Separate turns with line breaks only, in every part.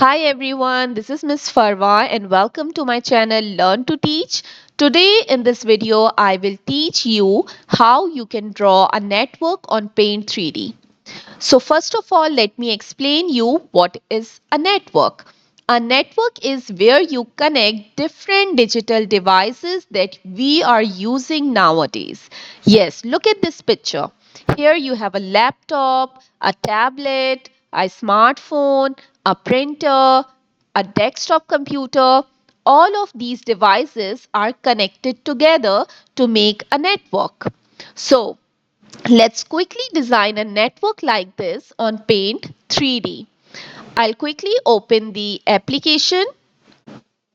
Hi everyone, this is Miss Farwa and welcome to my channel Learn to Teach. Today in this video, I will teach you how you can draw a network on Paint 3D. So first of all, let me explain you what is a network. A network is where you connect different digital devices that we are using nowadays. Yes, look at this picture. Here you have a laptop, a tablet, a smartphone, a printer, a desktop computer. All of these devices are connected together to make a network. So, let's quickly design a network like this on Paint 3D. I'll quickly open the application,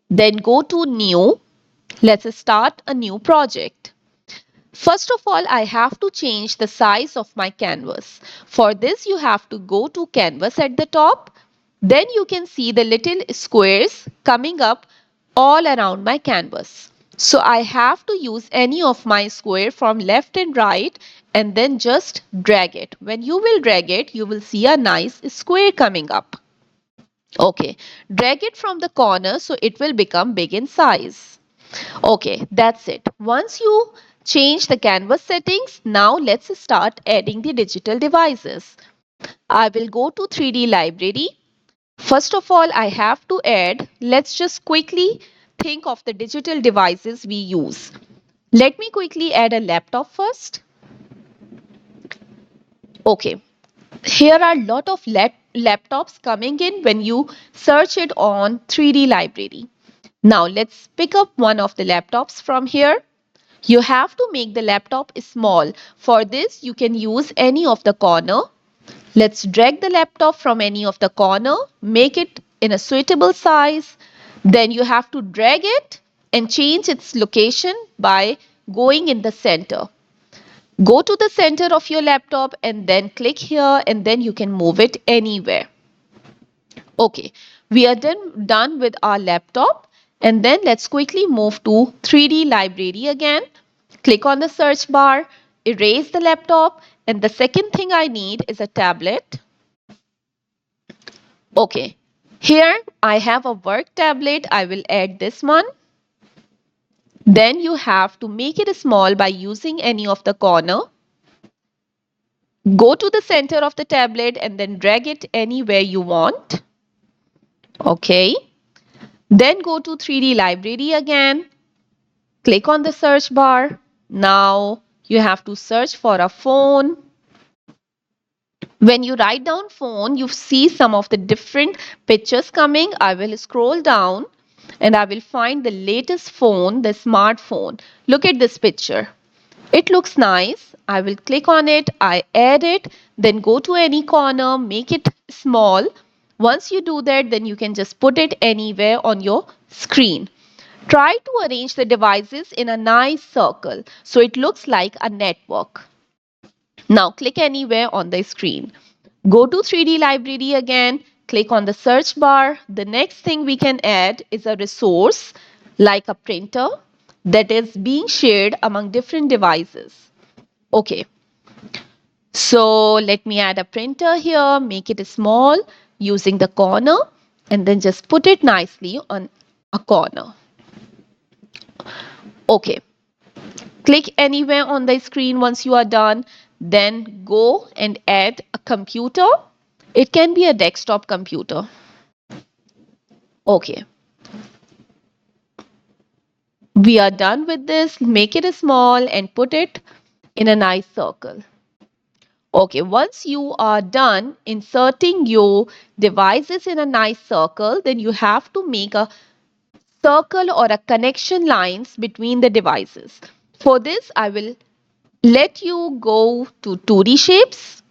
then go to New. Let's start a new project. First of all, I have to change the size of my canvas. For this, you have to go to Canvas at the top. Then you can see the little squares coming up all around my canvas. So I have to use any of my square from left and right and then just drag it. When you will drag it, you will see a nice square coming up. Okay, drag it from the corner so it will become big in size. Okay, that's it. Once you change the canvas settings, now let's start adding the digital devices. I will go to 3D library. First of all, I have to add, let's just quickly think of the digital devices we use. Let me quickly add a laptop first. Okay, here are a lot of laptops coming in when you search it on 3D library. Now let's pick up one of the laptops from here. You have to make the laptop small. For this, you can use any of the corner. Let's drag the laptop from any of the corner, make it in a suitable size. Then you have to drag it and change its location by going in the center. Go to the center of your laptop and then click here and then you can move it anywhere. Okay, we are done with our laptop and then let's quickly move to 3D library again. Click on the search bar, erase the laptop, and the second thing I need is a tablet. Okay, here I have a work tablet. I will add this one. Then you have to make it small by using any of the corner. Go to the center of the tablet and then drag it anywhere you want. Okay. Then go to 3D library again. Click on the search bar. Now you have to search for a phone. When you write down phone, you see some of the different pictures coming. I will scroll down and I will find the latest phone, the smartphone. Look at this picture. It looks nice. I will click on it. I add it. Then go to any corner, make it small. Once you do that, then you can just put it anywhere on your screen. Try to arrange the devices in a nice circle so it looks like a network. Now click anywhere on the screen. Go to 3D library again, click on the search bar. The next thing we can add is a resource like a printer that is being shared among different devices. Okay, so let me add a printer here, make it small using the corner and then just put it nicely on a corner. Okay, click anywhere on the screen once you are done. Then go and add a computer. It can be a desktop computer. Okay, we are done with this. Make it small and put it in a nice circle. Okay, once you are done inserting your devices in a nice circle, then you have to make a circle or a connection lines between the devices. For this, I will let you go to 2D shapes.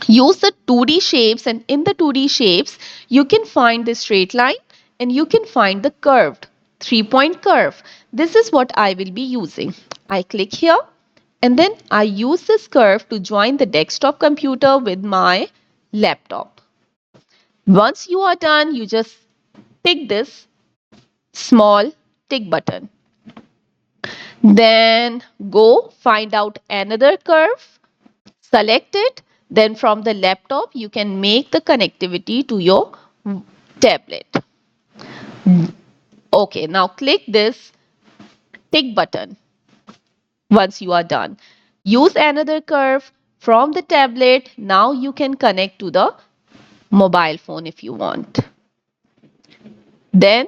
Use the 2D shapes and in the 2D shapes, you can find the straight line and you can find the curved 3-point curve. This is what I will be using. I click here and then I use this curve to join the desktop computer with my laptop. Once you are done, you just tick this small tick button. Then go find out another curve, select it. Then from the laptop, you can make the connectivity to your tablet. Okay, now click this tick button once you are done. Use another curve from the tablet. Now you can connect to the mobile phone if you want. Then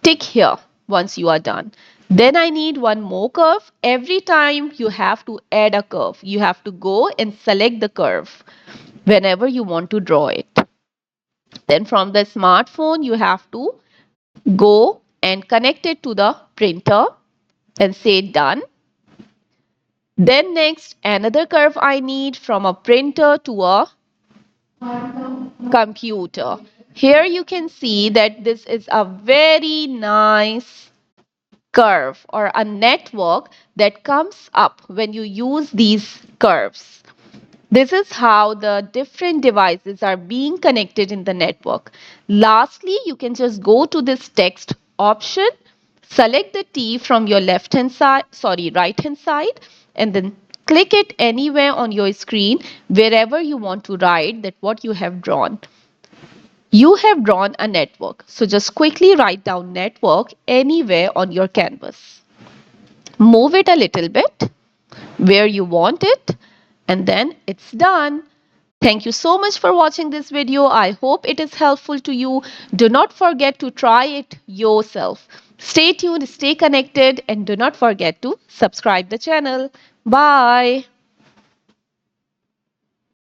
tick here once you are done. Then I need one more curve. Every time you have to add a curve, you have to go and select the curve whenever you want to draw it. Then from the smartphone, you have to go and connect it to the printer and say done. Then next, another curve I need from a printer to a computer. Here you can see that this is a very nice curve or a network that comes up when you use these curves. This is how the different devices are being connected in the network. Lastly, you can just go to this text option, select the T from your right hand side, and then click it anywhere on your screen wherever you want to write that what you have drawn. You have drawn a network. So just quickly write down network anywhere on your canvas. Move it a little bit where you want it, and then it's done. Thank you so much for watching this video. I hope it is helpful to you. Do not forget to try it yourself. Stay tuned, stay connected, and do not forget to subscribe the channel. Bye.